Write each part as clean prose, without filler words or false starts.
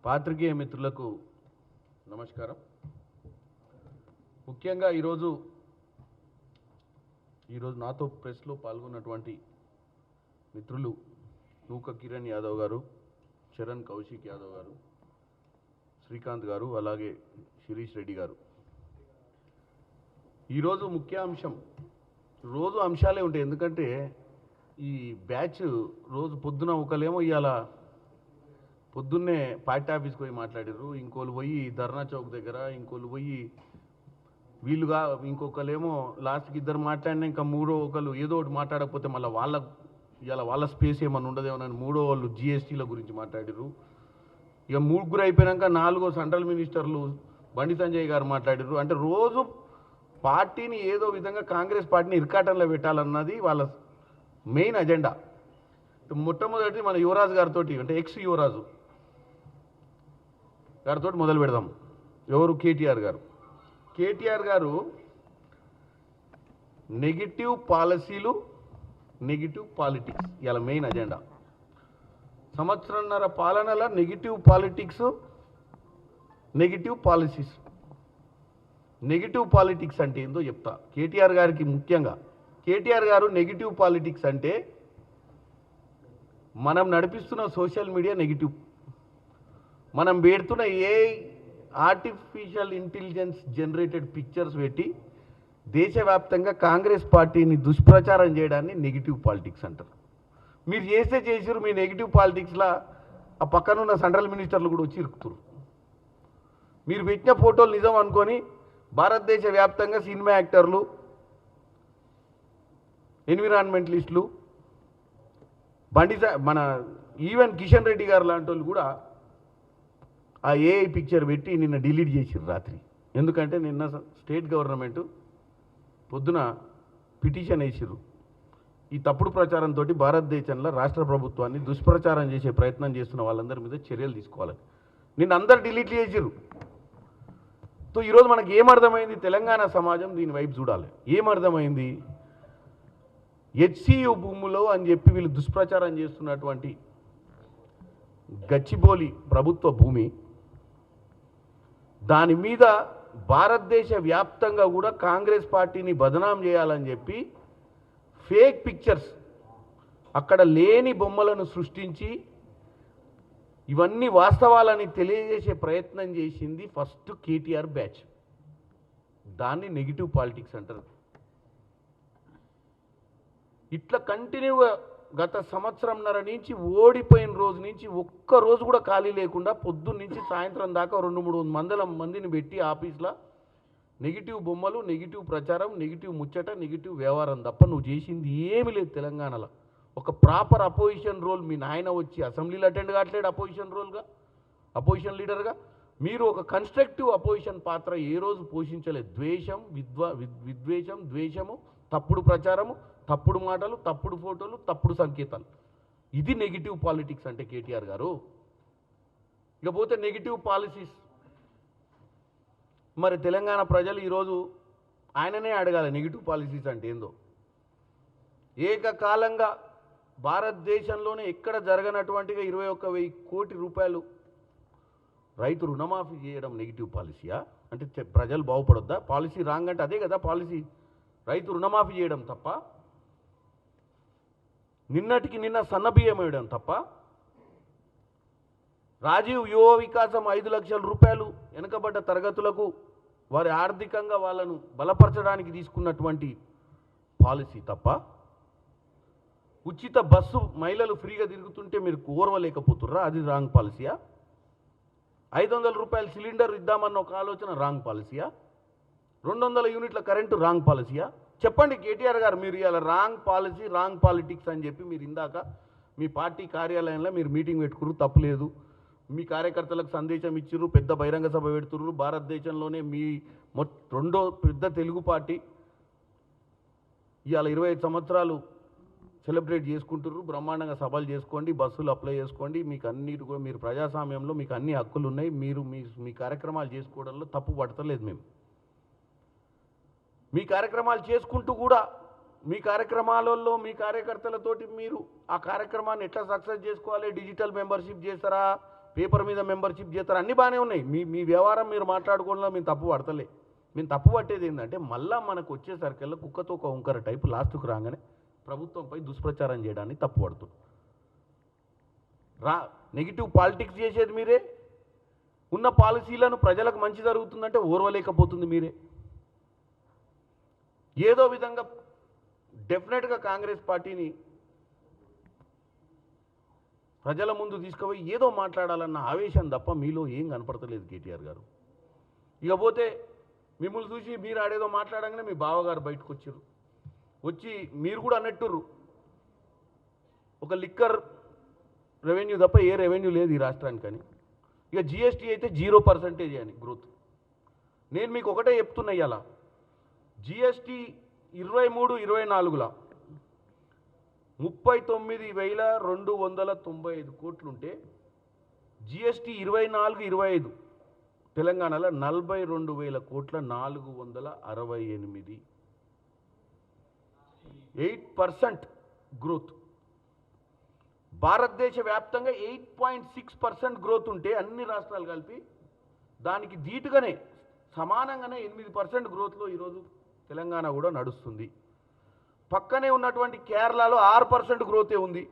పాత్రికేయ మిత్రులకు నమస్కారం. ముఖ్యంగా ఈరోజు నాతో ప్రెస్లో పాల్గొన్నటువంటి మిత్రులు నూక కిరణ్ యాదవ్ గారు, చరణ్ కౌశిక్ యాదవ్ గారు, శ్రీకాంత్ గారు, అలాగే శిరీష్ రెడ్డి గారు. ఈరోజు ముఖ్య అంశం, రోజు అంశాలే ఉంటాయి. ఎందుకంటే ఈ బ్యాచ్ రోజు పొద్దున ఒకలేమో ఇవాళ పొద్దున్నే పార్టీ ఆఫీస్కి పోయి మాట్లాడారు, ఇంకోళ్ళు పోయి ధర్నా చౌక్ దగ్గర, ఇంకోళ్ళు పోయి వీళ్ళుగా, ఇంకొకరేమో లాస్ట్కి ఇద్దరు మాట్లాడినా ఇంకా మూడో ఒకళ్ళు ఏదో ఒకటి మాట్లాడకపోతే మళ్ళీ వాళ్ళ స్పేస్ ఏమన్నా ఉండదేమోనని మూడో వాళ్ళు జిఎస్టీల గురించి మాట్లాడారు. ఇక ముగ్గురు అయిపోయాక నాలుగో సెంట్రల్ మినిస్టర్లు బండి సంజయ్ గారు మాట్లాడారు. అంటే రోజు పార్టీని ఏదో విధంగా కాంగ్రెస్ పార్టీని ఇరకాటంలో పెట్టాలన్నది వాళ్ళ మెయిన్ అజెండా. మొట్టమొదటి మన యువరాజు గారితో, అంటే ఎక్స్ యువరాజు గారితో మొదలు పెడదాం. ఎవరు? కేటీఆర్ గారు. కేటీఆర్ గారు నెగిటివ్ పాలసీలు, నెగిటివ్ పాలిటిక్స్ ఇలా మెయిన్ అజెండా. సంవత్సరంన్నర పాలనలో negative politics, negative policies. Negative politics అంటే ఏందో చెప్తా కేటీఆర్ గారికి. ముఖ్యంగా కేటీఆర్ గారు నెగిటివ్ పాలిటిక్స్ అంటే మనం నడిపిస్తున్న సోషల్ మీడియా నెగిటివ్, మనం పెడుతున్న ఆర్టిఫిషియల్ ఇంటెలిజెన్స్ జనరేటెడ్ పిక్చర్స్ పెట్టి దేశవ్యాప్తంగా కాంగ్రెస్ పార్టీని దుష్ప్రచారం చేయడాన్ని నెగిటివ్ పాలిటిక్స్ అంటారు. మీరు చేసిరు మీ నెగిటివ్ పాలిటిక్స్లో ఆ పక్కనున్న సెంట్రల్ మినిస్టర్లు కూడా వచ్చి ఇరుకుతారు. మీరు పెట్టిన ఫోటోలు నిజం అనుకొని భారతదేశ వ్యాప్తంగా సినిమా యాక్టర్లు, ఎన్విరాన్మెంటలిస్టులు, మన ఈవెన్ కిషన్ రెడ్డి గారు లాంటి వాళ్ళు కూడా ఆ ఏఐ పిక్చర్ పెట్టి నిన్న డిలీట్ చేసిర్రు రాత్రి. ఎందుకంటే నిన్న స్టేట్ గవర్నమెంట్ పొద్దున పిటిషన్ వేసిర్రు. ఈ తప్పుడు ప్రచారంతో భారతదేశంలో రాష్ట్ర ప్రభుత్వాన్ని దుష్ప్రచారం చేసే ప్రయత్నం చేస్తున్న వాళ్ళందరి మీద చర్యలు తీసుకోవాలని నిన్న అందరు డిలీట్ చేసిర్రు. సో ఈరోజు మనకి ఏమర్థమైంది? తెలంగాణ సమాజం దీని వైపు చూడాలి. ఏమర్థమైంది? హెచ్సియు భూములో అని చెప్పి వీళ్ళు దుష్ప్రచారం చేస్తున్నటువంటి గచ్చిబౌలి ప్రభుత్వ భూమి, దాని మీద భారతదేశ వ్యాప్తంగా కూడా కాంగ్రెస్ పార్టీని బదనాం చేయాలని చెప్పి ఫేక్ పిక్చర్స్, అక్కడ లేని బొమ్మలను సృష్టించి ఇవన్నీ వాస్తవాలని తెలియజేసే ప్రయత్నం చేసింది ఫస్ట్ కేటీఆర్ బ్యాచ్. దాన్ని నెగిటివ్ పాలిటిక్స్ అంటారు. ఇట్లా కంటిన్యూగా గత సంవత్సరంన్నర నుంచి ఓడిపోయిన రోజు నుంచి ఒక్క రోజు కూడా ఖాళీ లేకుండా పొద్దున్న నుంచి సాయంత్రం దాకా 200-300 మందిని పెట్టి ఆఫీస్లో నెగిటివ్ బొమ్మలు, నెగిటివ్ ప్రచారం, నెగిటివ్ ముచ్చట, నెగిటివ్ వ్యవహారం తప్ప నువ్వు చేసింది ఏమీ లేదు. తెలంగాణలో ఒక ప్రాపర్ అపోజిషన్ రోల్ మీ నాయన వచ్చి అసెంబ్లీలో అటెండ్ కావట్లేడు అపోజిషన్ లీడర్గా. మీరు ఒక కన్స్ట్రక్టివ్ అపోజిషన్ పాత్ర ఏ రోజు పోషించలేదు. విద్వేషం, ద్వేషము, తప్పుడు ప్రచారము, తప్పుడు మాటలు, తప్పుడు ఫోటోలు, తప్పుడు సంకేతాలు. ఇది నెగిటివ్ పాలిటిక్స్ అంటే కేటీఆర్ గారు. ఇకపోతే నెగిటివ్ పాలసీస్. మరి తెలంగాణ ప్రజలు ఈరోజు ఆయననే అడగాలి నెగిటివ్ పాలసీస్ అంటే ఏందో. ఏకకాలంగా భారతదేశంలోనే ఎక్కడ జరగనటువంటిగా 21,000 కోట్ల రూపాయలు రైతు రుణమాఫీ చేయడం నెగిటివ్ పాలసీయా? అంటే ప్రజలు బాగుపడొద్దా? పాలసీ రాంగ్ అంటే అదే కదా పాలసీ. రైతు రుణమాఫీ చేయడం తప్ప, నిన్నటికి నిన్న సన్నబియ్యం వేయడం తప్ప, రాజీవ్ యువ వికాసం 5 లక్షల రూపాయలు వెనుకబడ్డ తరగతులకు వారి ఆర్థికంగా వాళ్ళను బలపరచడానికి తీసుకున్నటువంటి పాలసీ తప్ప, ఉచిత బస్సు మహిళలు ఫ్రీగా తిరుగుతుంటే మీరు ఓర్వలేకపోతుర్రా? అది రాంగ్ పాలసీయా? 500 రూపాయల సిలిండర్ ఇద్దామన్న ఒక ఆలోచన రాంగ్ పాలసీయా? 200 యూనిట్ల కరెంటు రాంగ్ పాలసీయా? చెప్పండి కేటీఆర్ గారు. మీరు ఇలా రాంగ్ పాలసీ, రాంగ్ పాలిటిక్స్ అని చెప్పి మీరు ఇందాక మీ పార్టీ కార్యాలయంలో మీరు మీటింగ్ పెట్టుకున్నారు, తప్పులేదు. మీ కార్యకర్తలకు సందేశం ఇచ్చిర్రు, పెద్ద బహిరంగ సభ పెడుతుర్రు. భారతదేశంలోనే మీ రెండో పెద్ద తెలుగు పార్టీ ఇవాళ 25 సంవత్సరాలు సెలబ్రేట్ చేసుకుంటుర్రు. బ్రహ్మాండంగా సభలు చేసుకోండి, బస్సులు అప్లై చేసుకోండి. మీకు అన్నిటి కూడా మీరు ప్రజాస్వామ్యంలో మీకు అన్ని హక్కులు ఉన్నాయి. మీరు మీ కార్యక్రమాలు చేసుకోవడంలో తప్పు పడతలేదు. మేము మీ కార్యక్రమాలు చేసుకుంటూ కూడా మీ కార్యక్రమాలలో మీ కార్యకర్తలతోటి మీరు ఆ కార్యక్రమాన్ని ఎట్లా సక్సెస్ చేసుకోవాలి, డిజిటల్ మెంబర్షిప్ చేస్తారా, పేపర్ మీద మెంబర్షిప్ చేస్తారు, అన్నీ బాగానే ఉన్నాయి. మీ వ్యవహారం మీరు మాట్లాడుకోవడంలో మేము తప్పు పడతలే. మేము తప్పు పట్టేది ఏంటంటే మళ్ళీ మనకు వచ్చేసరికల్లా కుక్కతో ఒక వంకర టైపు లాస్ట్కు రాగానే ప్రభుత్వంపై దుష్ప్రచారం చేయడాన్ని తప్పు పడుతుంది. నెగిటివ్ పాలిటిక్స్ చేసేది మీరే, ఉన్న పాలసీలను ప్రజలకు మంచి జరుగుతుందంటే ఓర్వలేకపోతుంది మీరే. ఏదో విధంగా డెఫినెట్గా కాంగ్రెస్ పార్టీని ప్రజల ముందు తీసుకుపోయి ఏదో మాట్లాడాలన్న ఆవేశం తప్ప మీలో ఏం కనపడతలేదు కేటీఆర్ గారు. ఇకపోతే మిమ్మల్ని చూసి మీరు ఆడేదో మాట్లాడంగానే మీ బావగారు బయటకు వచ్చారు. వచ్చి మీరు కూడా అన్నట్టుర్రు ఒక లిక్కర్ రెవెన్యూ తప్ప ఏ రెవెన్యూ లేదు ఈ రాష్ట్రానికి అని. ఇక జిఎస్టీ అయితే 0% అని గ్రోత్. నేను మీకు ఒకటే చెప్తున్నా, ఇవాళ జిఎస్టీ 23-24లో 39,295 కోట్లుంటే జిఎస్టీ 24-25 తెలంగాణలో 42,000 కోట్ల 468, 8% గ్రోత్. భారతదేశ వ్యాప్తంగా 8.6% గ్రోత్ ఉంటే అన్ని రాష్ట్రాలు కలిపి దానికి ధీటుగానే సమానంగానే 8% గ్రోత్లో ఈరోజు తెలంగాణ కూడా నడుస్తుంది. పక్కనే ఉన్నటువంటి కేరళలో 6% గ్రోతే ఉంది,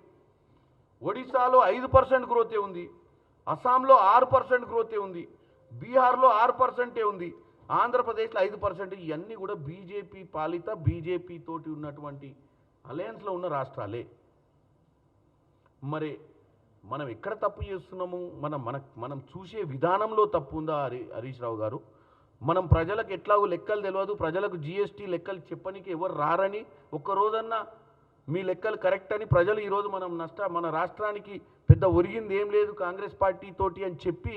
ఒడిశాలో 5% గ్రోతే ఉంది, అస్సాంలో 6% గ్రోతే ఉంది, బీహార్లో 6% ఉంది, ఆంధ్రప్రదేశ్లో 5%. ఇవన్నీ కూడా బీజేపీ పాలిత బీజేపీ తోటి ఉన్నటువంటి అలయన్స్లో ఉన్న రాష్ట్రాలే. మరి మనం ఎక్కడ తప్పు చేస్తున్నాము? మనం చూసే విధానంలో తప్పు ఉందా హరీష్ రావు గారు? మనం ప్రజలకు ఎట్లాగో లెక్కలు తెలియదు, ప్రజలకు జిఎస్టీ లెక్కలు చెప్పడానికి ఎవరు రారని, ఒక్కరోజన్నా మీ లెక్కలు కరెక్ట్ అని ప్రజలు ఈరోజు మన రాష్ట్రానికి పెద్ద ఒరిగింది ఏం లేదు కాంగ్రెస్ పార్టీ తోటి అని చెప్పి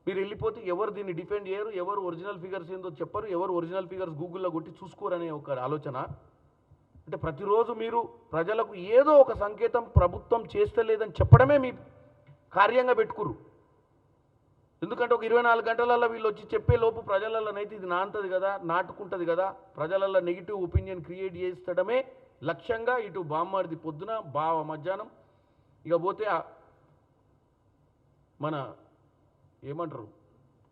మీరు వెళ్ళిపోతే ఎవరు దీన్ని డిఫెండ్ చేయరు, ఎవరు ఒరిజినల్ ఫిగర్స్ ఏందో చెప్పరు, ఎవరు ఒరిజినల్ ఫిగర్స్ గూగుల్లో కొట్టి చూసుకోరనే ఒక ఆలోచన. అంటే ప్రతిరోజు మీరు ప్రజలకు ఏదో ఒక సంకేతం ప్రభుత్వం చేస్తలేదని చెప్పడమే మీ కార్యంగా పెట్టుకురు. ఎందుకంటే ఒక 24 గంటలలో వీళ్ళు వచ్చి చెప్పే లోపు ప్రజలలోనైతే ఇది నాంతది కదా, నాటుకుంటుంది కదా, ప్రజలలో నెగిటివ్ ఒపీనియన్ క్రియేట్ చేస్తడమే లక్ష్యంగా ఇటు బామ్మాడిది పొద్దున బావ మధ్యాహ్నం. ఇక పోతే మన ఏమంటారు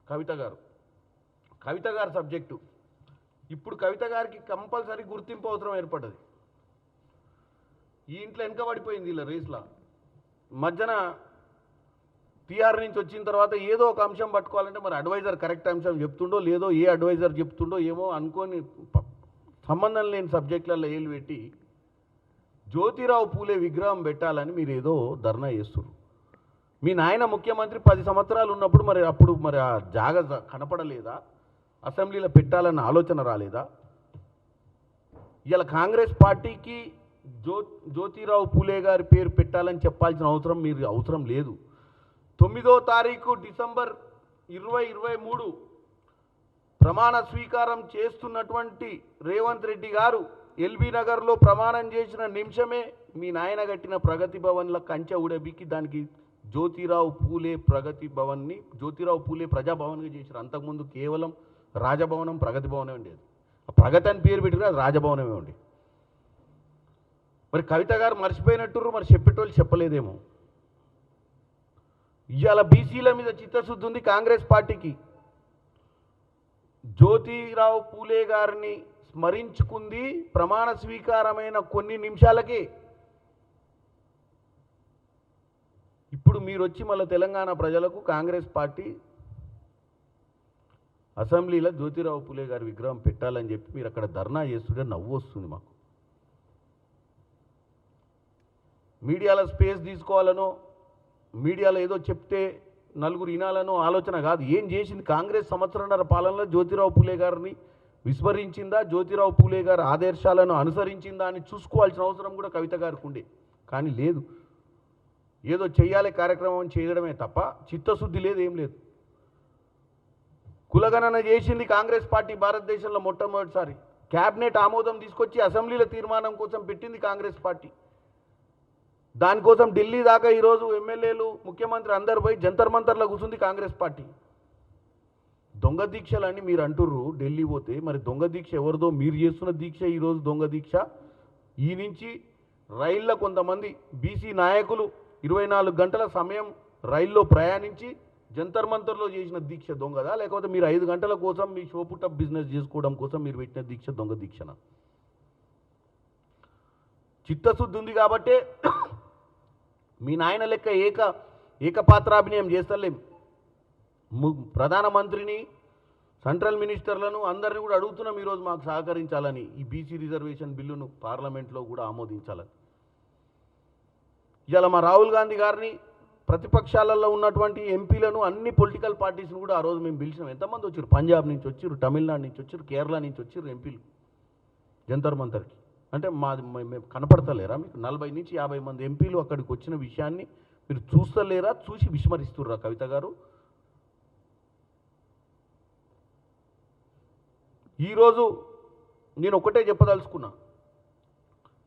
కవిత గారు సబ్జెక్టు. ఇప్పుడు కవిత గారికి కంపల్సరీ గుర్తింపు అవసరం ఏర్పడ్డది. ఈ ఇంట్లో వెనకబడిపోయింది ఇలా రేస్లా. మధ్యన టీఆర్ నుంచి వచ్చిన తర్వాత ఏదో ఒక అంశం పట్టుకోవాలంటే మరి అడ్వైజర్ కరెక్ట్ అంశం చెప్తుండో లేదో, ఏ అడ్వైజర్ చెప్తుండో ఏమో అనుకొని సంబంధం లేని సబ్జెక్టులలో ఏలు పెట్టి జ్యోతిరావు పూలే విగ్రహం పెట్టాలని మీరు ఏదో ధర్నా చేస్తున్నారు. మీ నాయన ముఖ్యమంత్రి 10 సంవత్సరాలు ఉన్నప్పుడు అప్పుడు ఆ జాగ కనపడలేదా? అసెంబ్లీలో పెట్టాలన్న ఆలోచన రాలేదా? ఇలా కాంగ్రెస్ పార్టీకి జ్యోతిరావు పూలే గారి పేరు పెట్టాలని చెప్పాల్సిన అవసరం లేదు. 9వ తారీఖు డిసెంబర్ 2023 ప్రమాణ స్వీకారం చేస్తున్నటువంటి రేవంత్ రెడ్డి గారు ఎల్బీ నగర్లో ప్రమాణం చేసిన నిమిషమే మీ నాయన కట్టిన ప్రగతి భవన్ల కంచె ఉడబికి దానికి జ్యోతిరావు పూలే ప్రగతి భవన్ని జ్యోతిరావు పూలే ప్రజాభవన్గా చేశారు. అంతకుముందు కేవలం రాజభవనం ప్రగతి భవనమే ఉండేది. ప్రగతి అని పేరు పెట్టిన అది రాజభవనమే ఉండి. మరి కవిత గారు మర్చిపోయినట్టుర్రు, మరి చెప్పేటోళ్ళు చెప్పలేదేమో. ఇవాళ బీసీల మీద చిత్తశుద్ధి ఉంది కాంగ్రెస్ పార్టీకి. జ్యోతిరావు పూలే గారిని స్మరించుకుంది ప్రమాణ స్వీకారమైన కొన్ని నిమిషాలకే. ఇప్పుడు మీరు వచ్చి మళ్ళీ తెలంగాణ ప్రజలకు కాంగ్రెస్ పార్టీ అసెంబ్లీలో జ్యోతిరావు పూలే గారి విగ్రహం పెట్టాలని చెప్పి మీరు అక్కడ ధర్నా చేస్తుంటే నవ్వు వస్తుంది మాకు. మీడియాలో స్పేస్ తీసుకోవాలనో, మీడియాలో ఏదో చెప్తే నలుగురు వినాలనో ఆలోచన కాదు. ఏం చేసింది కాంగ్రెస్ సంవత్సరంన్నర పాలనలో? జ్యోతిరావు పూలే గారిని విస్మరించిందా, జ్యోతిరావు పూలే గారి ఆదర్శాలను అనుసరించిందా అని చూసుకోవాల్సిన అవసరం కూడా కవిత గారికి ఉండే. కానీ లేదు, ఏదో చెయ్యాలి కార్యక్రమం చేయడమే తప్ప చిత్తశుద్ధి లేదు, ఏం లేదు. కులగణన చేసింది కాంగ్రెస్ పార్టీ భారతదేశంలో మొట్టమొదటిసారి. క్యాబినెట్ ఆమోదం తీసుకొచ్చి అసెంబ్లీల తీర్మానం కోసం పెట్టింది కాంగ్రెస్ పార్టీ. దానికోసం ఢిల్లీ దాకా ఈరోజు ఎమ్మెల్యేలు ముఖ్యమంత్రి అందరు పోయి జంతర్ మంతర్లో కూర్చుంది కాంగ్రెస్ పార్టీ. దొంగ దీక్షలని మీరు అంటుర్రు ఢిల్లీ పోతే, మరి దొంగ దీక్ష ఎవరిదో? మీరు చేస్తున్న దీక్ష ఈరోజు దొంగ దీక్ష. ఈ నుంచి రైళ్ళ కొంతమంది బీసీ నాయకులు 24 గంటల సమయం రైల్లో ప్రయాణించి జంతర్ మంతర్లో చేసిన దీక్ష దొంగదా, లేకపోతే మీరు 5 గంటల కోసం మీ షోపుటప్ బిజినెస్ చేసుకోవడం కోసం మీరు పెట్టిన దీక్ష దొంగ దీక్షన? చిత్తశుద్ధి ఉంది కాబట్టే మీ నాయన లెక్క ఏకపాత్రాభినయం చేస్తలేం. ప్రధానమంత్రిని, సెంట్రల్ మినిస్టర్లను అందరినీ కూడా అడుగుతున్నాం ఈరోజు మాకు సహకరించాలని, ఈ బీసీ రిజర్వేషన్ బిల్లును పార్లమెంట్లో కూడా ఆమోదించాలని. ఇవాళ మా రాహుల్ గాంధీ గారిని, ప్రతిపక్షాలలో ఉన్నటువంటి ఎంపీలను, అన్ని పొలిటికల్ పార్టీస్ని కూడా ఆ రోజు మేము పిలిచినాం. ఎంతమంది వచ్చారు? పంజాబ్ నుంచి వచ్చారు, తమిళనాడు నుంచి వచ్చారు, కేరళ నుంచి వచ్చారు ఎంపీలు జంతర్ మంతర్కి. అంటే మేము కనపడతలేరా మీకు? 40 నుంచి 50 మంది ఎంపీలు అక్కడికి వచ్చిన విషయాన్ని మీరు చూస్తలేరా? చూసి విస్మరిస్తుర్రా కవిత గారు? ఈరోజు నేను ఒకటే చెప్పదలుచుకున్నా,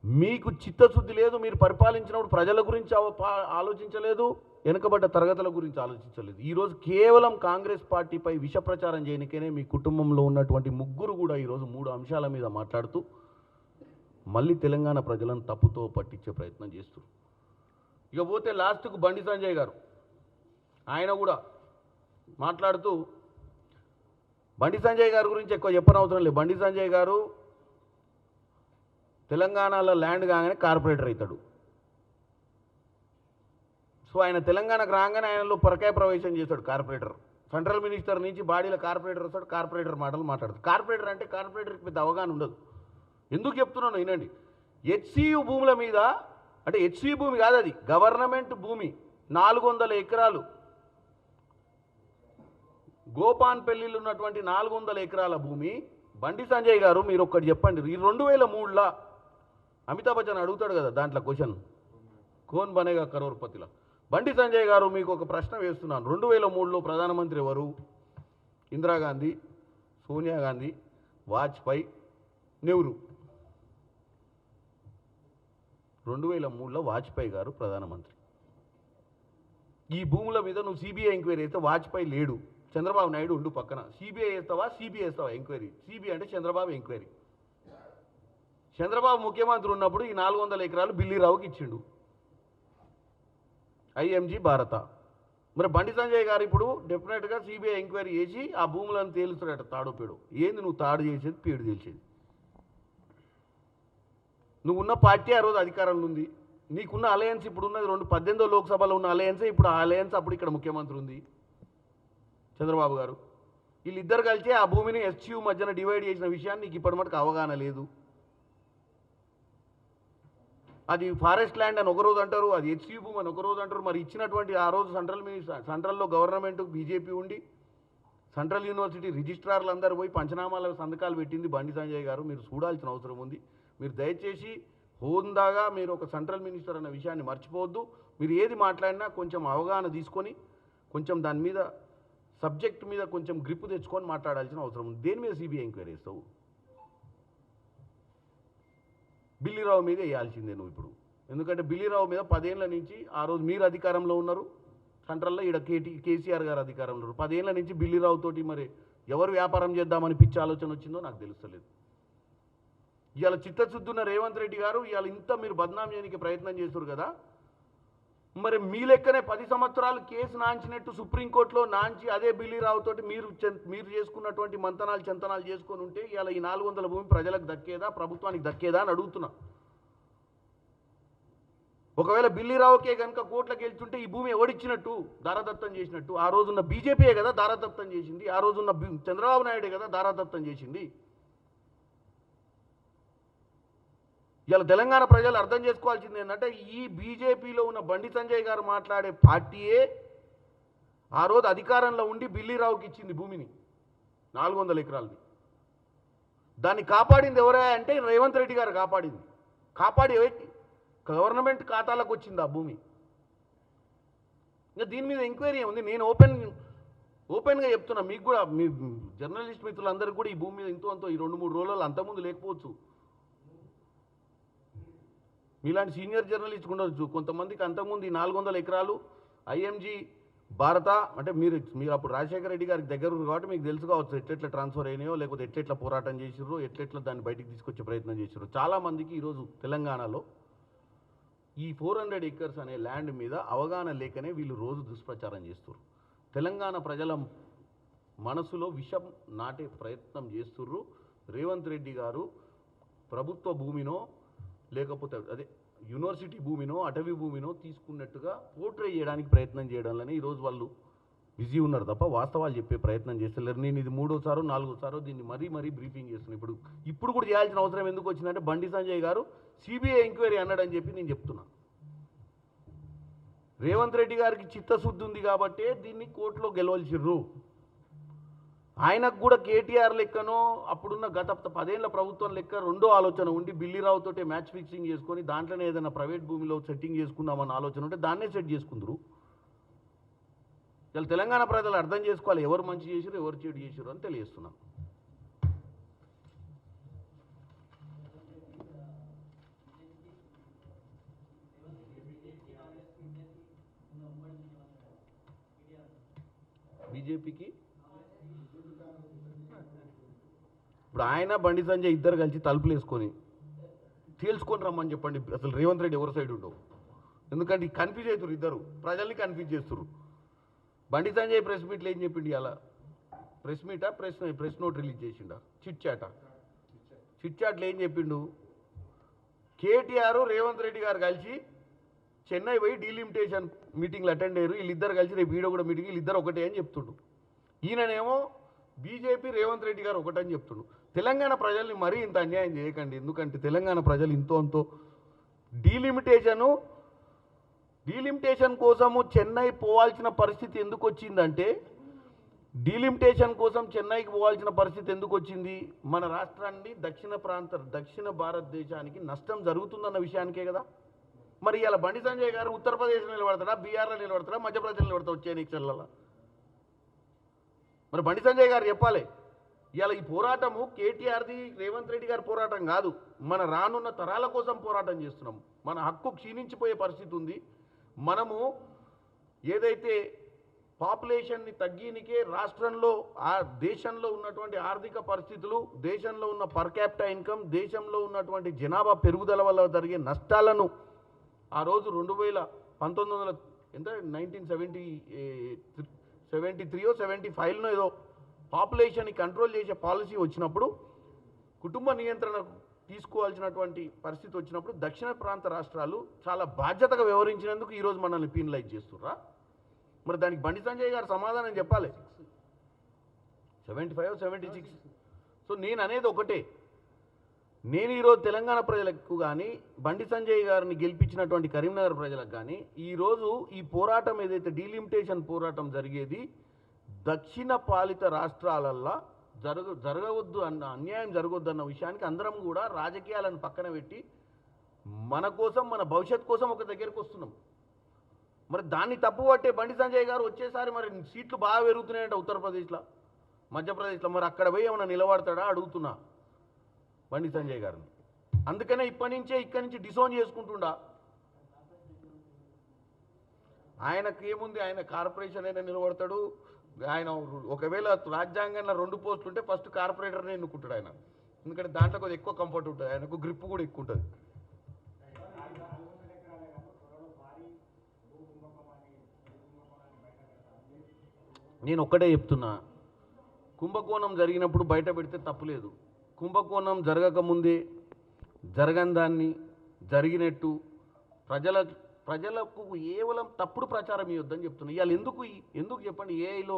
మీకు చిత్తశుద్ధి లేదు. మీరు పరిపాలించినప్పుడు ప్రజల గురించి ఆలోచించలేదు, వెనుకబడ్డ తరగతుల గురించి ఆలోచించలేదు. ఈరోజు కేవలం కాంగ్రెస్ పార్టీపై విష ప్రచారం చేయడానికనే మీ కుటుంబంలో ఉన్నటువంటి ముగ్గురు కూడా ఈరోజు 3 అంశాల మీద మాట్లాడుతూ మళ్ళీ తెలంగాణ ప్రజలను తప్పుతో పట్టించే ప్రయత్నం చేస్తారు. ఇక పోతే లాస్ట్కు బండి సంజయ్ గారు, ఆయన కూడా మాట్లాడుతూ, బండి సంజయ్ గారి గురించి ఎక్కువ చెప్పనవసరం లేదు. బండి సంజయ్ గారు తెలంగాణలో ల్యాండ్ కాగానే కార్పొరేటర్ అవుతాడు. సో ఆయన తెలంగాణకు రాగానే ఆయనలో పరకాయ ప్రవేశం చేస్తాడు కార్పొరేటర్. సెంట్రల్ మినిస్టర్ నుంచి బాడీలో కార్పొరేటర్ వస్తాడు, కార్పొరేటర్ మాటలు మాట్లాడతాడు. కార్పొరేటర్ అంటే కార్పొరేటర్కి పెద్ద అవగాహన ఉండదు. ఎందుకు చెప్తున్నాను వినండి. హెచ్సియు భూముల మీద, అంటే హెచ్సియు భూమి కాదు, అది గవర్నమెంట్ భూమి, 400 ఎకరాలు, గోపాన్పల్లిలో ఉన్నటువంటి 400 ఎకరాల భూమి. బండి సంజయ్ గారు మీరు ఒక్కటి చెప్పండి, ఈ 2003లో అమితాబ్ బచ్చన్ అడుగుతాడు కదా దాంట్లో క్వశ్చన్, కోన్ బనేగా కరోర్పతిలో. బండి సంజయ్ గారు మీకు ఒక ప్రశ్న వేస్తున్నాను. 2003లో ప్రధానమంత్రి ఎవరు? ఇందిరాగాంధీ, సోనియా గాంధీ, వాజ్పేయి, నెహ్రూ. 2003లో వాజ్పేయి గారు ప్రధానమంత్రి. ఈ భూముల మీద నువ్వు సిబిఐ ఎంక్వైరీ అయితే వాజ్పేయి లేడు, చంద్రబాబు నాయుడు ఉండు పక్కన. సిబిఐ వేస్తావా, సిబిఐ వేస్తావా ఎంక్వైరీ? సిబిఐ అంటే చంద్రబాబు ఎంక్వైరీ. చంద్రబాబు ముఖ్యమంత్రి ఉన్నప్పుడు ఈ 400 ఎకరాలు బిల్లీరావుకి ఇచ్చిండు, ఐఎంజీ భారత. మరి బండి సంజయ్ గారు ఇప్పుడు డెఫినెట్గా సిబిఐ ఎంక్వైరీ చేసి ఆ భూములను తేలుస్తాడట, తాడో పేడు. ఏంది నువ్వు తాడు చేసేది, పేడు తెలిసేది? నువ్వు ఉన్న పార్టీ ఆ రోజు అధికారంలో ఉంది, నీకున్న అలయన్స్ ఇప్పుడు ఉన్నది 18వ లోక్సభలో ఉన్న అలయన్సే. ఇప్పుడు ఆ అలయన్స్ అప్పుడు ఇక్కడ ముఖ్యమంత్రి ఉంది చంద్రబాబు గారు. వీళ్ళిద్దరు కలిసి ఆ భూమిని ఎస్యూ మధ్యన డివైడ్ చేసిన విషయాన్ని నీకు ఇప్పటి మటుకు అవగాహన లేదు. అది ఫారెస్ట్ ల్యాండ్ అని ఒకరోజు అంటారు, అది హెచ్యూ భూమి అని ఒకరోజు అంటారు. మరి ఇచ్చినటువంటి ఆ రోజు సెంట్రల్లో గవర్నమెంట్ బీజేపీ ఉండి సెంట్రల్ యూనివర్సిటీ రిజిస్ట్రార్లు అందరూ పోయి పంచనామాల సంతకాలు పెట్టింది బండి సంజయ్ గారు. మీరు చూడాల్సిన అవసరం ఉంది. మీరు దయచేసి హోందాగా మీరు ఒక సెంట్రల్ మినిస్టర్ అన్న విషయాన్ని మర్చిపోవద్దు. మీరు ఏది మాట్లాడినా కొంచెం అవగాహన తీసుకొని, కొంచెం దాని మీద సబ్జెక్ట్ మీద కొంచెం గ్రిప్ తెచ్చుకొని మాట్లాడాల్సిన అవసరం ఉంది. దేని మీద సిబిఐ ఎంక్వైరీ చేస్తావు? బిల్లీరావు మీద వేయాల్సిందే నువ్వు ఇప్పుడు. ఎందుకంటే బిల్లీరావు మీద 10 ఏళ్ల నుంచి, ఆ రోజు మీరు అధికారంలో ఉన్నారు సెంట్రల్లో, ఈడ కేసీఆర్ గారు అధికారంలో ఉన్నారు. 10 ఏళ్ల నుంచి బిల్లీరావు తోటి మరి ఎవరు వ్యాపారం చేద్దామని పిచ్చి ఆలోచన వచ్చిందో నాకు తెలుస్తలేదు. ఇవాళ చిత్తశుద్ధున్న రేవంత్ రెడ్డి గారు ఇవాళ ఇంత మీరు బద్నాం చేయడానికి ప్రయత్నం చేస్తారు కదా. మరి మీ లెక్కనే 10 సంవత్సరాలు కేసు నాంచినట్టు సుప్రీంకోర్టులో నాంచి అదే బిల్లీరావుతోటి మీరు చేసుకున్నటువంటి మంతనాలు చెంతనాలు చేసుకొని ఉంటే ఇవాళ ఈ 400 భూమి ప్రజలకు దక్కేదా, ప్రభుత్వానికి దక్కేదా అని అడుగుతున్నా. ఒకవేళ బిల్లీరావుకే కనుక కోర్టులకు వెళ్తుంటే ఈ భూమి ఎవడిచ్చినట్టు, దారాదత్తం చేసినట్టు? ఆ రోజున్న బీజేపీయే కదా దారాదత్తం చేసింది, ఆ రోజున్న చంద్రబాబు నాయుడే కదా దారాదత్తం చేసింది. ఇవాళ తెలంగాణ ప్రజలు అర్థం చేసుకోవాల్సింది ఏంటంటే, ఈ బీజేపీలో ఉన్న బండి సంజయ్ గారు మాట్లాడే పార్టీయే ఆ రోజు అధికారంలో ఉండి బిల్లీరావుకి ఇచ్చింది భూమిని 400 ఎకరాలది. దాన్ని కాపాడింది ఎవరే అంటే రేవంత్ రెడ్డి గారు కాపాడింది. కాపాడి గవర్నమెంట్ ఖాతాలకు వచ్చింది ఆ భూమి. ఇంకా దీని మీద ఎంక్వైరీ ఉంది. నేను ఓపెన్గా చెప్తున్నా మీకు కూడా, మీ జర్నలిస్ట్ మిత్రులందరికీ కూడా ఈ భూమి మీద ఇంతో అంతో ఈ 2-3 రోజులలో అంతకుముందు లేకపోవచ్చు. మీలాంటి సీనియర్ జర్నలిస్ట్ ఉండొచ్చు. కొంతమందికి అంతకుముందు ఈ 400 ఎకరాలు ఐఎంజీ భారత అంటే మీరు అప్పుడు రాజశేఖర రెడ్డి గారికి దగ్గర కాబట్టి మీకు తెలుసు కావచ్చు ఎట్లెట్లా ట్రాన్స్ఫర్ అయినాయో, లేకపోతే ఎట్లెట్లా పోరాటం చేసిర్రో, ఎట్లెట్లా దాన్ని బయటికి తీసుకొచ్చే ప్రయత్నం చేసిర్రో. చాలామందికి ఈరోజు తెలంగాణలో ఈ 400 acres అనే ల్యాండ్ మీద అవగాహన లేకనే వీళ్ళు రోజు దుష్ప్రచారం చేస్తున్నారు. తెలంగాణ ప్రజల మనసులో విషం నాటే ప్రయత్నం చేస్తుర్రు. రేవంత్ రెడ్డి గారు ప్రభుత్వ భూమినో లేకపోతే అదే యూనివర్సిటీ భూమినో అటవీ భూమినో తీసుకున్నట్టుగా పోర్ట్రే చేయడానికి ప్రయత్నం చేయడంలోనే ఈరోజు వాళ్ళు బిజీ ఉన్నారు తప్ప వాస్తవాలు చెప్పే ప్రయత్నం చేస్తలేరు. నేను ఇది 3వ సారో 4వ సారో దీన్ని మరీ బ్రీఫింగ్ చేస్తున్నాను. ఇప్పుడు కూడా చేయాల్సిన అవసరం ఎందుకు వచ్చిందంటే బండి సంజయ్ గారు సిబిఐ ఎంక్వైరీ అన్నాడని చెప్పి నేను చెప్తున్నా. రేవంత్ రెడ్డి గారికి చిత్తశుద్ధి ఉంది కాబట్టే దీన్ని కోర్టులో గెలవలసిర్రు. ఆయనకు కూడా కేటీఆర్ లెక్కనో అప్పుడున్న గత 10 ఏళ్ల ప్రభుత్వం లెక్క రెండో ఆలోచన ఉండి బిల్లీరావుతోటే మ్యాచ్ ఫిక్సింగ్ చేసుకొని దాంట్లోనే ఏదైనా ప్రైవేట్ భూమిలో సెట్టింగ్ చేసుకుందామన్న ఆలోచన ఉంటే దాన్నే సెట్ చేసుకుందరు. ఇలా తెలంగాణ ప్రజలు అర్థం చేసుకోవాలి ఎవరు మంచి చేసిరు ఎవరు చెడు చేసిరు అని తెలియజేస్తున్నాం. బీజేపీకి ఇప్పుడు ఆయన బండి సంజయ్ ఇద్దరు కలిసి తలుపులు వేసుకొని తేల్చుకొని రమ్మని చెప్పండి. అసలు రేవంత్ రెడ్డి ఎవరి సైడ్ ఉండవు. ఎందుకంటే కన్ఫ్యూజ్ అవుతారు, ఇద్దరు ప్రజల్ని కన్ఫ్యూజ్ చేస్తారు. బండి సంజయ్ ప్రెస్ మీట్లు ఏం చెప్పిండి అలా press meetha press note release చేసిండా చిట్ చాట్లో ఏం చెప్పిండు? కేటీఆర్ రేవంత్ రెడ్డి గారు కలిసి చెన్నై పోయి డీలిమిటేషన్ మీటింగ్లు అటెండ్ అయ్యారు. వీళ్ళిద్దరు కలిసి రేపు వీడియో కూడా మీటింగ్ వీళ్ళిద్దరు ఒకటే అని చెప్తుండు. ఈయననేమో బీజేపీ రేవంత్ రెడ్డి గారు ఒకటని చెప్తుండు. తెలంగాణ ప్రజల్ని మరీ ఇంత అన్యాయం చేయకండి. ఎందుకంటే తెలంగాణ ప్రజలు ఇంతో డీలిమిటేషన్ కోసము చెన్నై పోవాల్సిన పరిస్థితి ఎందుకు వచ్చిందంటే డీలిమిటేషన్ కోసం చెన్నైకి పోవాల్సిన పరిస్థితి ఎందుకు వచ్చింది? మన రాష్ట్రాన్ని దక్షిణ భారతదేశానికి నష్టం జరుగుతుందన్న విషయానికే కదా. మరి ఇలా బండి సంజయ్ గారు ఉత్తరప్రదేశ్లో నిలబడతాడా, బీహార్లో నిలబడతాడా, మధ్యప్రదేశ్లో నిలబడతా వచ్చే ఎన్నికలలో? మరి బండి సంజయ్ గారు చెప్పాలి. ఇవాళ ఈ పోరాటము కేటీఆర్ది రేవంత్ రెడ్డి గారి పోరాటం కాదు, మన రానున్న తరాల కోసం పోరాటం చేస్తున్నాం. మన హక్కు క్షీణించిపోయే పరిస్థితి ఉంది. మనము ఏదైతే పాపులేషన్ని తగ్గినికే రాష్ట్రంలో దేశంలో ఉన్నటువంటి ఆర్థిక పరిస్థితులు, దేశంలో ఉన్న పర్ క్యాపిటా ఇన్కమ్, దేశంలో ఉన్నటువంటి జనాభా పెరుగుదల వల్ల జరిగే నష్టాలను ఆ రోజు 1973 ఏదో పాపులేషన్ని కంట్రోల్ చేసే పాలసీ వచ్చినప్పుడు, కుటుంబ నియంత్రణ తీసుకోవాల్సినటువంటి పరిస్థితి వచ్చినప్పుడు దక్షిణ ప్రాంత రాష్ట్రాలు చాలా బాధ్యతగా వ్యవహరించినందుకు ఈరోజు మనల్ని పీనలైజ్ చేస్తుర్రా? మరి దానికి బండి సంజయ్ గారు సమాధానం చెప్పాలి. 75, 76. సో నేను అనేది ఒకటే, నేను ఈరోజు తెలంగాణ ప్రజలకు కానీ బండి సంజయ్ గారిని గెలిపించినటువంటి కరీంనగర్ ప్రజలకు కానీ ఈరోజు ఈ పోరాటం ఏదైతే డీలిమిటేషన్ పోరాటం జరిగేది దక్షిణ పాలిత రాష్ట్రాలల్లో జరగవద్దు అన్న అన్యాయం జరగవద్దు అన్న విషయానికి అందరం కూడా రాజకీయాలను పక్కన పెట్టి మన కోసం మన భవిష్యత్ కోసం ఒక దగ్గరికి వస్తున్నాం. మరి దాన్ని తప్పుపట్టే బండి సంజయ్ గారు వచ్చేసారి మరి సీట్లు బాగా పెరుగుతున్నాయంట ఉత్తరప్రదేశ్లో, మధ్యప్రదేశ్లో. మరి అక్కడ పోయి ఏమైనా నిలబడతాడా అడుగుతున్నా బండి సంజయ్ గారిని. అందుకనే ఇక్కడి నుంచి డిసోన్ చేసుకుంటుండా. ఆయనకి ఏముంది, ఆయన కార్పొరేషన్ అయినా నిలబడతాడు. ఆయన ఒకవేళ రాజ్యాంగంలో 2 పోస్టులు ఉంటే ఫస్ట్ కార్పొరేటర్నే ఎన్నుకుంటాడు ఆయన. ఎందుకంటే దాంట్లో కొద్దిగా ఎక్కువ కంఫర్ట్ ఉంటుంది, ఆయనకు గ్రిప్ కూడా ఎక్కువ ఉంటుంది. నేను ఒక్కటే చెప్తున్నా, కుంభకోణం జరిగినప్పుడు బయట పెడితే తప్పులేదు. కుంభకోణం జరగకముందే జరగని దాన్ని జరిగినట్టు ప్రజలకు కేవలం తప్పుడు ప్రచారం ఇవ్వద్దని చెప్తున్నా. ఇవాళ ఎందుకు చెప్పండి, ఏఐలో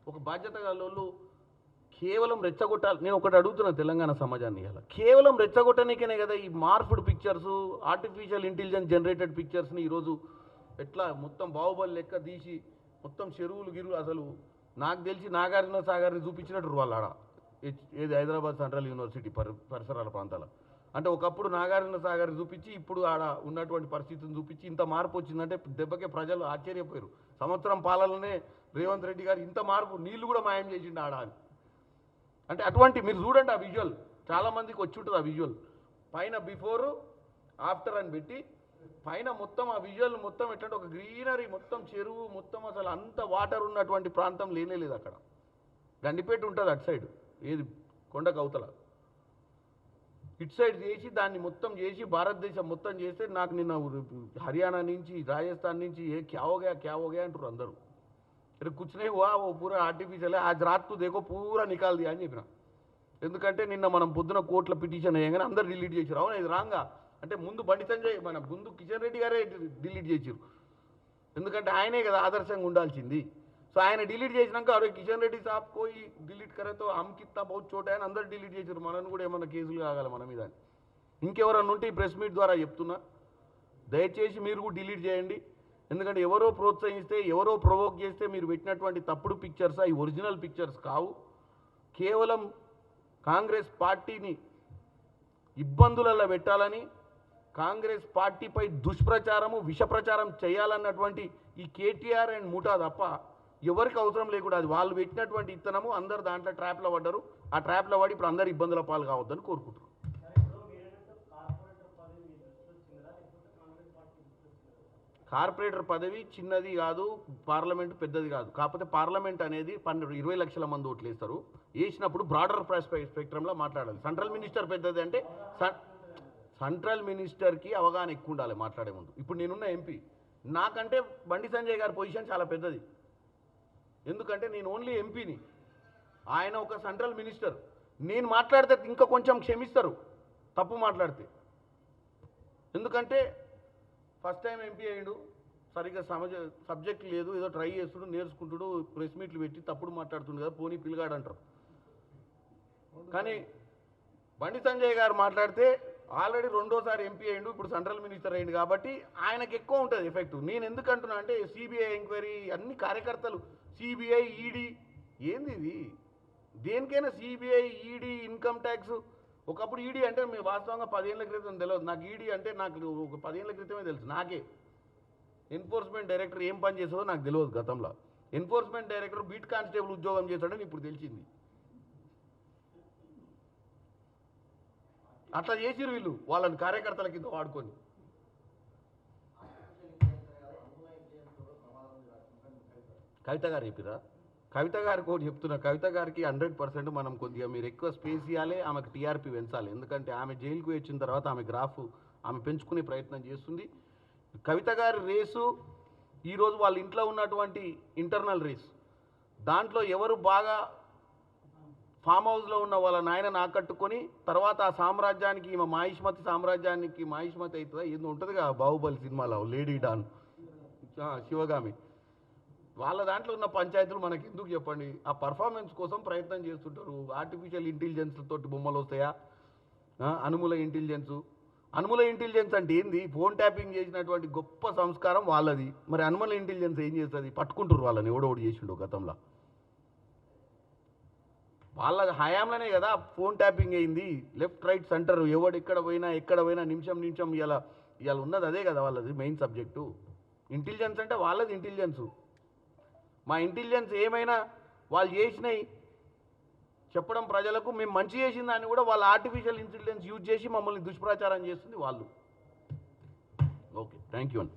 ఒక బాధ్యత గల కేవలం రెచ్చగొట్టాలి. నేను ఒకటి అడుగుతున్నా తెలంగాణ సమాజాన్ని, ఇవాళ కేవలం రెచ్చగొట్టనికనే కదా ఈ మార్పుడ్ పిక్చర్స్, ఆర్టిఫిషియల్ ఇంటెలిజెన్స్ జనరేటెడ్ పిక్చర్స్ని ఈరోజు ఎట్లా మొత్తం బాహుబలి లెక్క తీసి మొత్తం చెరువులు అసలు నాకు తెలిసి నాగార్జున సాగర్ని చూపించినట్టు వాళ్ళు ఆడ ఏది హైదరాబాద్ సెంట్రల్ యూనివర్సిటీ పరిసరాల ప్రాంతాల. అంటే ఒకప్పుడు నాగార్జున సాగర్ని చూపించి ఇప్పుడు ఆడ ఉన్నటువంటి పరిస్థితిని చూపించి ఇంత మార్పు వచ్చిందంటే దెబ్బకే ప్రజలు ఆశ్చర్యపోయారు. సంవత్సరం పాలనలోనే రేవంత్ రెడ్డి గారు ఇంత మార్పు, నీళ్లు కూడా మాయం చేసిండు ఆడ అని. అంటే అటువంటి మీరు చూడండి ఆ విజువల్, చాలామందికి వచ్చి ఉంటుంది ఆ విజువల్. పైన బిఫోర్ ఆఫ్టర్ అని పెట్టి పైన మొత్తం ఆ విజువల్ మొత్తం ఎట్లంటే ఒక గ్రీనరీ, మొత్తం చెరువు, మొత్తం అసలు అంత వాటర్ ఉన్నటువంటి ప్రాంతం లేనేలేదు అక్కడ. గండిపేట ఉంటుంది అటు సైడ్, ఏది కొండకు అవతల. ఇటు సైడ్ చేసి దాన్ని మొత్తం చేసి భారతదేశం మొత్తం చేస్తే నాకు నిన్న హర్యానా నుంచి రాజస్థాన్ నుంచి క్యా హో గయా అంటారు అందరూ. अरे कुछ नहीं हुआ वो पूरा आर्टिफिशियल है आज रात को देखो पूरा निकाल दिया అని చెప్పిన. ఎందుకంటే నిన్న మనం పొద్దున కోర్టులో పిటిషన్ వేయగానే అందరు డిలీట్ చేశారు. అవును ఇది రాంగా అంటే ముందు బండి సంజయ్ మన ముందు కిషన్ రెడ్డి గారే డిలీట్ చేశారు. ఎందుకంటే ఆయనే కదా ఆదర్శంగా ఉండాల్సింది. సో ఆయన డిలీట్ చేసినాక అరే కిషన్ రెడ్డి సాబ్ కోయి డిలీట్ కరేతో హమ్ కిత్తా బహుత్ చోట అని అందరు డిలీట్ చేశారు. మనల్ని కూడా ఏమన్నా కేసులు కాగల మన మీద. ఇంకెవరన్నా ఉంటే ఈ ప్రెస్ మీట్ ద్వారా చెప్తున్నా దయచేసి మీరు కూడా డిలీట్ చేయండి. ఎందుకంటే ఎవరో ప్రోత్సహిస్తే ఎవరో ప్రొవోక్ చేస్తే మీరు పెట్టినటువంటి తప్పుడు పిక్చర్స్ అవి ఒరిజినల్ పిక్చర్స్ కావు. కేవలం కాంగ్రెస్ పార్టీని ఇబ్బందులలో పెట్టాలని కాంగ్రెస్ పార్టీపై దుష్ప్రచారము విషప్రచారం చేయాలన్నటువంటి ఈ కేటీఆర్ అండ్ ముఠా తప్ప ఎవరికి అవసరం లేకుండా అది వాళ్ళు పెట్టినటువంటి ఇత్తనము అందరు దాంట్లో ట్రాప్లో పడ్డారు. ఆ ట్రాప్లో పడి ఇప్పుడు అందరు ఇబ్బందుల పాలు కావద్దని కోరుకుంటున్నారు. కార్పొరేటర్ పదవి చిన్నది కాదు, పార్లమెంట్ పెద్దది కాదు. కాకపోతే పార్లమెంట్ అనేది 20 లక్షల మంది ఓట్లు వేస్తారు. వేసినప్పుడు బ్రాడర్ స్పెక్ట్రంలో మాట్లాడాలి. సెంట్రల్ మినిస్టర్ పెద్దది అంటే సెంట్రల్ మినిస్టర్కి అవగాహన ఎక్కువ ఉండాలి మాట్లాడే ముందు. ఇప్పుడు నేనున్న ఎంపీ నాకంటే బండి సంజయ్ గారి పొజిషన్ చాలా పెద్దది. ఎందుకంటే నేను ఓన్లీ ఎంపీని, ఆయన ఒక సెంట్రల్ మినిస్టర్. నేను మాట్లాడితే ఇంకా కొంచెం క్షమిస్తారు తప్పు మాట్లాడితే. ఎందుకంటే ఫస్ట్ టైం ఎంపీ అయ్యాడు, సరిగ్గా సబ్జెక్ట్ లేదు, ఏదో ట్రై చేస్తుడు నేర్చుకుంటుడు, ప్రెస్ మీట్లు పెట్టి తప్పుడు మాట్లాడుతుండు కదా పోనీ పిల్లగాడు అంటారు. కానీ బండి సంజయ్ గారు మాట్లాడితే ఆల్రెడీ రెండోసారి ఎంపీ అయ్యిండు, ఇప్పుడు సెంట్రల్ మినిస్టర్ అయ్యిండు కాబట్టి ఆయనకు ఎక్కువ ఉంటుంది ఎఫెక్ట్. నేను ఎందుకు అంటున్నా అంటే సిబిఐ ఎంక్వైరీ అన్ని కార్యకర్తలు సిబిఐ ఈడీ ఏంది ఇది దేనికైనా సిబిఐ ఈడీ ఇన్కమ్ ట్యాక్స్. ఒకప్పుడు ఈడీ అంటే మేము వాస్తవంగా 10 ఏళ్ల క్రితం తెలియదు నాకు. ఈడీ అంటే నాకు ఒక 10 ఏళ్ల క్రితమే తెలుసు. నాకే ఎన్ఫోర్స్మెంట్ డైరెక్టర్ ఏం పని చేస్తుందో నాకు తెలియదు గతంలో. ఎన్ఫోర్స్మెంట్ డైరెక్టర్ బీట్ కానిస్టేబుల్ ఉద్యోగం చేస్తాడని ఇప్పుడు తెలిసింది. అట్లా చేసిరు వీళ్ళు వాళ్ళని కార్యకర్తల కింద వాడుకొని. కవిత గారు చెప్పిరా? కవిత గారికి ఒకటి చెప్తున్నా, కవిత గారికి 100% మనం కొద్దిగా మీరు ఎక్కువ స్పేస్ ఇవ్వాలి, ఆమెకు టీఆర్పీ పెంచాలి. ఎందుకంటే ఆమె జైలుకు వచ్చిన తర్వాత ఆమె గ్రాఫ్ ఆమె పెంచుకునే ప్రయత్నం చేస్తుంది. కవిత గారి రేసు ఈరోజు వాళ్ళ ఇంట్లో ఉన్నటువంటి ఇంటర్నల్ రేస్, దాంట్లో ఎవరు బాగా ఫామ్ హౌస్లో ఉన్న వాళ్ళ నాయనని ఆకట్టుకొని తర్వాత ఆ సామ్రాజ్యానికి ఈమె మాహిష్మతి సామ్రాజ్యానికి మాహిష్మతి అవుతుందా ఏందో ఉంటుందిగా బాహుబలి సినిమాలో లేడీ డాన్ శివగామి. వాళ్ళ దాంట్లో ఉన్న పంచాయతీలు మనకి ఎందుకు చెప్పండి? ఆ పర్ఫార్మెన్స్ కోసం ప్రయత్నం చేస్తుంటారు. ఆర్టిఫిషియల్ ఇంటెలిజెన్స్ తోటి బొమ్మలు వస్తాయా? అనుముల ఇంటెలిజెన్స్ అంటే ఏంది? ఫోన్ ట్యాపింగ్ చేసినటువంటి గొప్ప సంస్కారం వాళ్ళది. మరి అనుముల ఇంటెలిజెన్స్ ఏం చేస్తుంది? పట్టుకుంటారు వాళ్ళని, ఎవడోడు చేసిండు గతంలో. వాళ్ళ హయాంలోనే కదా ఫోన్ ట్యాపింగ్ అయింది. లెఫ్ట్ రైట్ సెంటర్ ఎక్కడ పోయినా నిమిషం ఇలా ఉన్నది అదే కదా వాళ్ళది మెయిన్ సబ్జెక్టు. ఇంటెలిజెన్స్ అంటే వాళ్ళది ఇంటెలిజెన్సు. మా ఇంటెలిజెన్స్ ఏమైనా వాళ్ళు చేసినాయి చెప్పడం ప్రజలకు, మేము మంచి చేసిన దాన్ని కూడా వాళ్ళ ఆర్టిఫిషియల్ ఇంటెలిజెన్స్ యూజ్ చేసి మమ్మల్ని దుష్ప్రచారం చేస్తుంది వాళ్ళు. ఓకే, థ్యాంక్ యూ అండి.